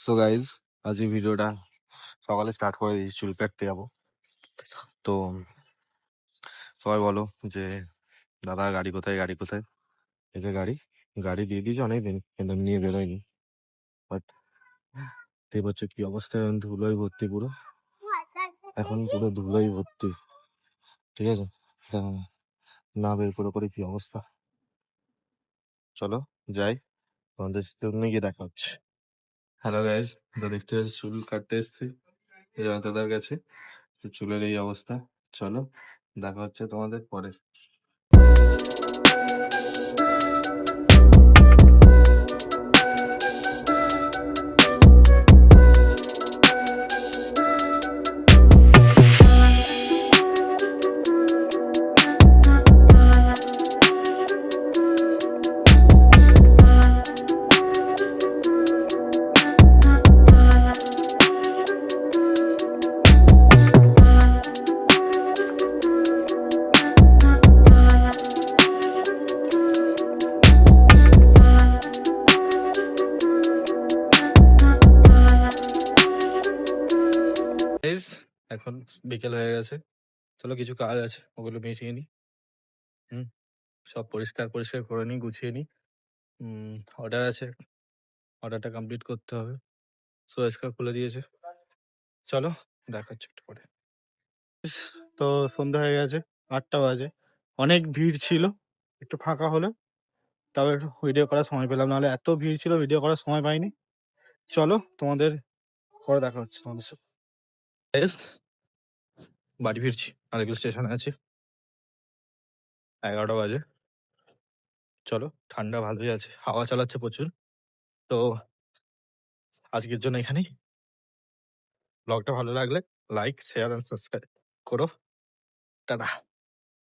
So guys, আজ এই ভিডিওটা সকালে স্টার্ট করে দিয়েছি, চুল কাটতে যাবো। তো সবাই বলো যে দাদা গাড়ি কোথায়, গাড়ি কোথায়? এই যে গাড়ি গাড়ি দিয়ে দিয়েছে অনেকদিন, কিন্তু আমি নিয়ে বেরোয়নি। বাট এই বছর কি অবস্থা, এখন ধুলোয় ভর্তি পুরো, এখন পুরো ধুলোয় ভর্তি। ঠিক আছে, তা না বের করে কি অবস্থা। চলো যাই, তোমাদের সামনে গিয়ে দেখা হচ্ছে। হ্যালো গাইজ, তো দেখতে পাচ্ছি চুল কাটতে এসেছি দাদার কাছে। তো চুলের এই অবস্থা। চলো দেখা হচ্ছে তোমাদের পরে। এখন বিকেল হয়ে গেছে, চলো কিছু কাজ আছে, ওগুলো মিটিয়ে নি। সব পরিষ্কার পরিষ্কার করে নি, গুছিয়ে নি। অর্ডার আছে, অর্ডারটা কমপ্লিট করতে হবে। সোয়েস্কার খুলে দিয়েছে, চলো দেখা হচ্ছে একটু পরে। তো সন্ধ্যা হয়ে গেছে, 8টা বাজে। অনেক ভিড় ছিল, একটু ফাঁকা হলো, তবে একটু ভিডিও করার সময় পেলাম, নাহলে এত ভিড় ছিল ভিডিও করার সময় পাইনি। চলো তোমাদের পরে দেখা হচ্ছে তোমাদের সাথে। বাড়ি ফিরছি, আলিপুর স্টেশনে আছি, 11টা বাজে। চলো, ঠান্ডা ভালোই আছে, হাওয়া চালাচ্ছে প্রচুর। তো আজকের জন্য এখানেই। ব্লগটা ভালো লাগলে লাইক, শেয়ার অ্যান্ড সাবস্ক্রাইব করো। টাটা।